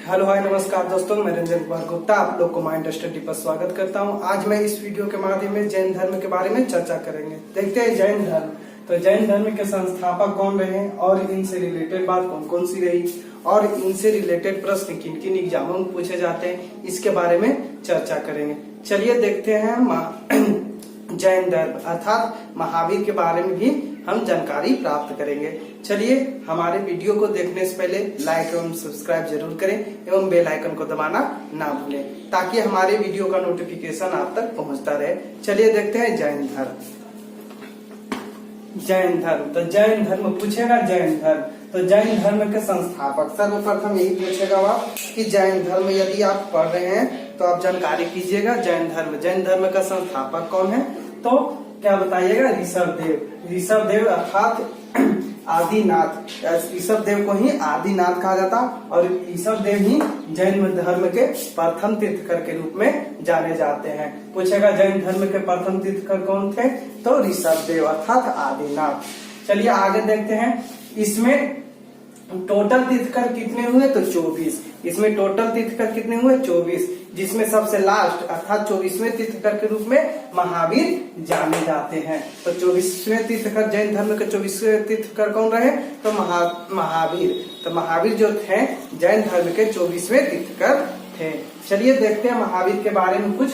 Hello hi नमस्कार दोस्तों, मैं रंजन कुमार गुप्ता आप लोग को माइंड स्टडी पर स्वागत करता हूं। आज मैं इस वीडियो के माध्यम में जैन धर्म के बारे में चर्चा करेंगे। देखते हैं जैन धर्म। तो जैन धर्म के संस्थापक कौन रहे और इनसे रिलेटेड बात कौन कौन सी रही और इनसे रिलेटेड प्रश्न किन किन एग्जामों में पूछे जाते हैं, इसके बारे में चर्चा करेंगे। चलिए देखते हैं जैन धर्म अर्थात महावीर के बारे में भी हम जानकारी प्राप्त करेंगे। चलिए हमारे वीडियो को देखने से पहले लाइक एवं सब्सक्राइब जरूर करें एवं बेल आइकन को दबाना ना भूलें ताकि हमारे वीडियो का नोटिफिकेशन आप तक पहुंचता रहे। चलिए देखते हैं जैन धर्म। जैन धर्म, तो जैन धर्म पूछेगा जैन धर्म, तो जैन धर्म के संस्थापक सर्वप्रथम यही पूछेगा वह कि जैन धर्म यदि आप पढ़ रहे हैं तो आप जानकारी कीजिएगा। जैन धर्म का संस्थापक कौन है, तो क्या बताइएगा? ऋषभ देव अर्थात आदिनाथ। ऋषभ देव को ही आदिनाथ कहा जाता और ऋषभ देव ही जैन धर्म के प्रथम तीर्थकर के रूप में जाने जाते हैं। पूछेगा जैन धर्म के प्रथम तीर्थकर कौन थे, तो ऋषभ देव अर्थात आदिनाथ। चलिए आगे देखते हैं। इसमें टोटल तीर्थकर कितने हुए, तो 24। इसमें टोटल तीर्थकर कितने हुए, 24, जिसमें सबसे लास्ट अर्थात 24वें तीर्थकर के रूप में महावीर जाने जाते हैं। तो 24वें तीर्थकर जैन धर्म के 24वें तीर्थकर कौन रहे, तो महावीर। तो महावीर जो थे जैन धर्म के 24वें तीर्थकर थे। चलिए देखते हैं महावीर के बारे में कुछ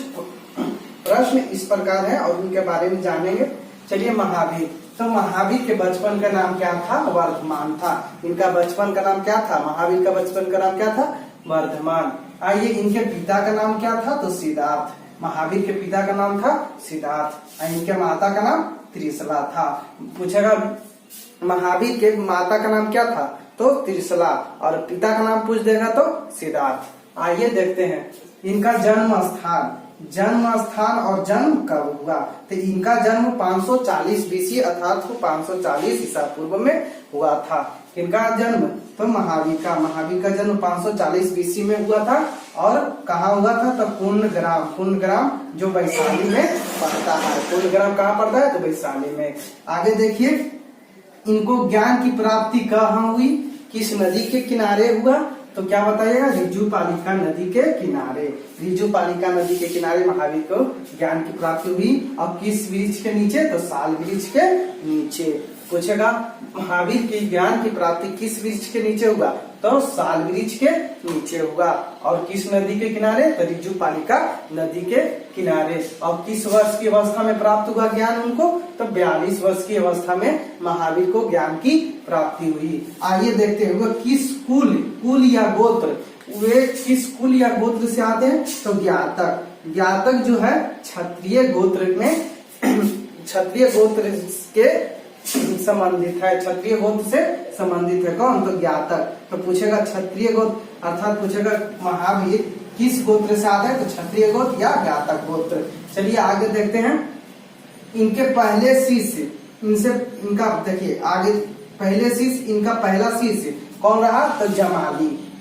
प्रश्न इस प्रकार है और उनके बारे में जानेंगे। चलिए महावीर, तो महावीर के बचपन का नाम क्या था, वर्धमान था। इनका बचपन का नाम क्या था, महावीर का बचपन का नाम क्या था, वर्धमान। आइए इनके पिता का नाम क्या था, तो सिद्धार्थ। महावीर के पिता का नाम था सिद्धार्थ। इनके माता का नाम त्रिशला था। पूछेगा महावीर के माता का नाम क्या था, तो त्रिशला, और पिता का नाम पूछ देगा तो सिद्धार्थ। आइए देखते हैं इनका जन्म स्थान और जन्म कब हुआ। तो इनका जन्म 540 बीसी अर्थात 540 ईसा पूर्व में हुआ था। इनका जन्म, तो महावीर का जन्म 540 बीसी में हुआ था और कहाँ हुआ था, तो पूर्णग्राम जो वैशाली में पड़ता है। पूर्णग्राम कहाँ पड़ता है, तो वैशाली में। आगे देखिए इनको ज्ञान की प्राप्ति कहाँ हुई, किस नदी के किनारे हुआ, तो क्या बताइएगा? ऋजुपालिका नदी के किनारे। ऋजुपालिका नदी के किनारे महावीर को ज्ञान की प्राप्ति हुई। और किस वृक्ष के नीचे, तो साल वृक्ष के नीचे। पूछेगा महावीर की ज्ञान की प्राप्ति किस वृक्ष के नीचे हुआ, तो साल वृक्ष के नीचे हुआ। और किस नदी के किनारे, तो ऋजुपालिका नदी के किनारे। और किस वर्ष की अवस्था में प्राप्त हुआ ज्ञान उनको, तो 42 वर्ष की अवस्था में महावीर को ज्ञान की प्राप्ति हुई। आइए देखते हैं वह किस कुल या गोत्र, वे किस कुल या गोत्र से आते हैं, तो ज्ञातक जो है क्षत्रिय गोत्र में क्षत्रिय गोत्र के संबंधित है। क्षत्रिय गोत्र से संबंधित है कौन, तो ज्ञातक। तो पूछेगा क्षत्रिय गोत्र अर्थात पूछेगा महावीर किस गोत्र से आते हैं, तो क्षत्रिय गोत्र या ज्ञातक गोत्र। चलिए आगे देखते हैं इनके पहले शिष्य, इनका देखिए आगे पहले शिष्य, इनका पहला शिष्य कौन रहा, तो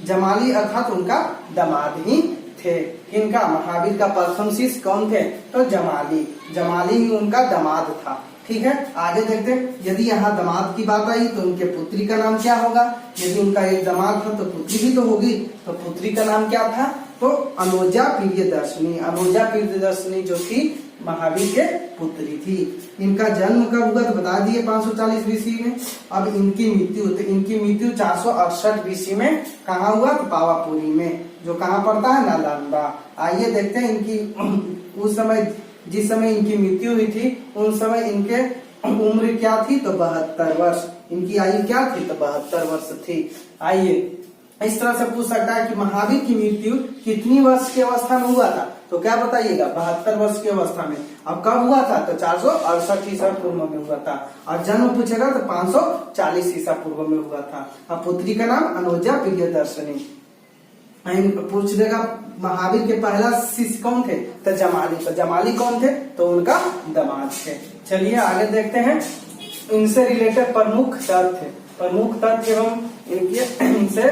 जमाली अर्थात उनका दामाद ही थे। इनका महावीर का प्रथम शिष्य कौन थे, तो जमाली ही उनका दामाद था। ठीक है, आगे देखते हैं। यदि यहाँ दामाद की बात आई तो उनके पुत्री का नाम क्या होगा। यदि उनका एक दामाद था तो पुत्री भी तो होगी, तो पुत्री का नाम क्या था, तो अनोजा प्रियदर्शनी जो थी महावीर के पुत्री थी। इनका जन्म कब हुआ, तो बता दिए 540 बीसी में। अब इनकी मृत्यु 468 बीसी में कहाँ हुआ, तो पावापुरी में, जो कहाँ पड़ता है, नालंदा। आइए देखते हैं इनकी उस समय जिस समय इनकी मृत्यु हुई थी उन समय इनके उम्र क्या थी, तो 72 वर्ष। इनकी आयु क्या थी, तो 72 वर्ष थी। आइए इस तरह से पूछ सकता है कि महावीर की मृत्यु कितनी वर्ष की अवस्था में हुआ था, तो क्या बताइएगा? 72 वर्ष की अवस्था में। अब कब हुआ था, तो 468 ईसा पूर्व में हुआ था। और जन्म पूछेगा तो 540 ईसा पूर्व में हुआ था। अब पुत्री का नाम अनोजा प्रियदर्शनी। पूछ देगा महावीर के पहला शिष्य कौन थे, तो जमाली कौन थे, तो उनका दामाद थे। चलिए आगे देखते हैं इनसे रिलेटेड प्रमुख तथ्य एवं इनसे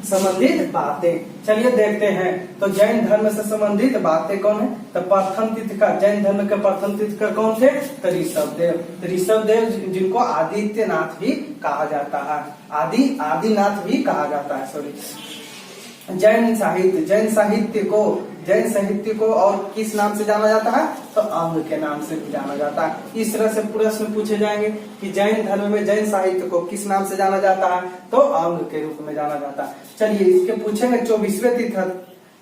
संबंधित बातें। चलिए देखते हैं। तो जैन धर्म से संबंधित बातें कौन है, तो प्रथम तीर्थकर, जैन धर्म के प्रथम तीर्थकर कौन थे, तो ऋषभ देव जिनको आदित्यनाथ भी कहा जाता है, आदिनाथ भी कहा जाता है। सॉरी, जैन साहित्य को और किस नाम से जाना जाता है? तो अंग के नाम से भी जाना जाता है। इस तरह से प्रश्न पूछे जाएंगे कि जैन धर्म में जैन साहित्य को किस नाम से जाना जाता है? तो अंग के रूप में जाना जाता है। चलिए इसके पूछेंगे 24वें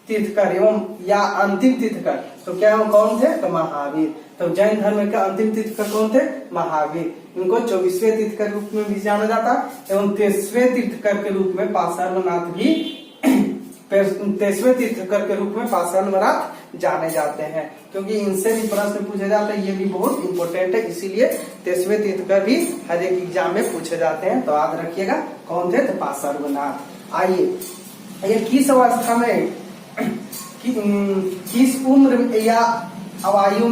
तीर्थकर एवं या अंतिम तीर्थकर, तो क्या कौन थे? तो महावीर। तो जैन धर्म के अंतिम तीर्थकर कौन थे? महावीर। इनको 24वें तीर्थकर के रूप में भी जाना जाता है एवं 23वें तीर्थकर के रूप में पार्श्वनाथ भी 23वें तीर्थकर के रूप में पार्श्वनाथ जाने जाते हैं, क्योंकि इनसे भी प्रश्न पूछे जाते हैं। ये भी बहुत इंपॉर्टेंट है, इसीलिए 23वें तीर्थकर भी हर एक एग्जाम में पूछे जाते हैं। तो याद रखिएगा कौन थे? तो पार्श्वनाथ। आइए ये किस अवस्था में किस उम्र या आयु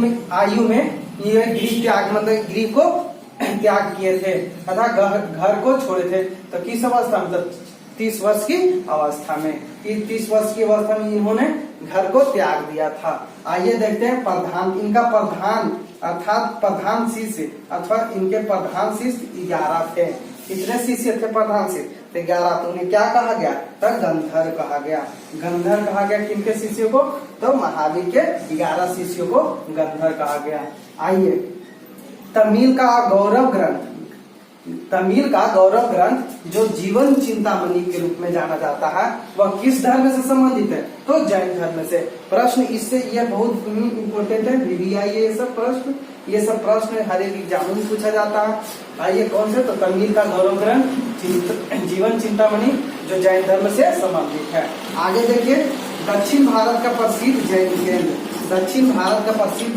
में ये गृह त्याग मतलब गृह को त्याग किए थे तथा घर को छोड़े थे? तो किस अवस्था मतलब 30 वर्ष की अवस्था में। 30 वर्ष की अवस्था में इन्होंने घर को त्याग दिया था। आइए देखते हैं इनका प्रधान अर्थात प्रधान शिष्य अथवा इनके प्रधान शिष्य 11 थे। कितने शिष्य थे प्रधान शिष्य? तो 11। तो उन्हें क्या कहा गया? तो गंधर कहा गया। गंधर कहा गया किनके शिष्यों को? तो महावीर के 11 शिष्यों को गंधर कहा गया। आइए तमिल का गौरव ग्रंथ जो जीवन चिंतामणि के रूप में जाना जाता है वह किस धर्म से संबंधित है? तो जैन धर्म से। प्रश्न इससे यह बहुत इम्पोर्टेंट है, VVI ये सब प्रश्न हर एक एग्जाम में पूछा जाता है। आइए कौन से? तो तमिल का गौरव ग्रंथ जीवन चिंतामणि जो जैन धर्म से संबंधित है। आगे देखिए दक्षिण भारत का प्रसिद्ध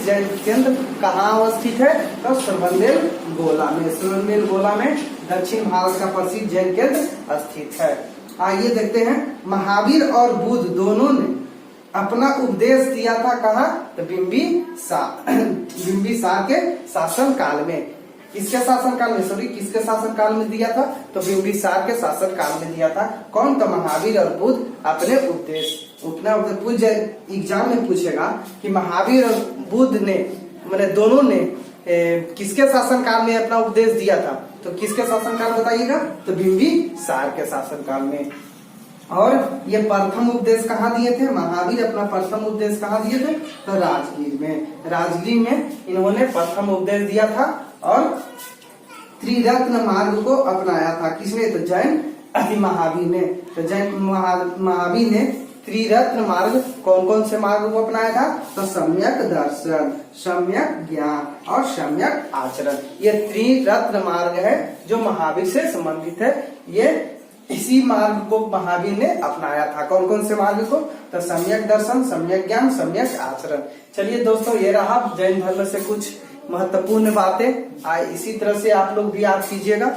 जैन केंद्र कहाँ अवस्थित है? तो श्रवणबेल गोला में दक्षिण भारत का प्रसिद्ध जैन केंद्र स्थित है। आइए देखते हैं महावीर और बुद्ध दोनों ने अपना उपदेश दिया था कहाँ? तो बिंबिसार के शासन काल में। किसके शासन काल में दिया था? तो बिंबिसार के शासन काल में दिया था। कौन? तो महावीर और बुद्ध अपने उपदेश पूछ एग्जाम में पूछेगा कि महावीर और बुद्ध ने मैंने दोनों ने किसके शासन काल में अपना उपदेश दिया था? तो किसके शासन काल बताइएगा? तो बिंबिसार के शासन काल में। और ये प्रथम उपदेश कहाँ दिए थे? महावीर अपना प्रथम उपदेश कहाँ दिए थे? तो राजगीर में इन्होंने प्रथम उपदेश दिया था और त्रिरत्न मार्ग को अपनाया था। किसने? तो जैन महावीर ने। तो जैन महावीर ने त्रिरत्न मार्ग कौन कौन से मार्ग को अपनाया था? तो सम्यक दर्शन, सम्यक ज्ञान और सम्यक आचरण। ये त्रिरत्न मार्ग है जो महावीर से संबंधित है। ये इसी मार्ग को महावीर ने अपनाया था। कौन कौन से मार्ग को? तो सम्यक दर्शन, सम्यक ज्ञान, सम्यक आचरण। चलिए दोस्तों ये रहा जैन धर्म से कुछ महत्वपूर्ण बातें। इसी तरह से आप लोग भी याद कीजिएगा।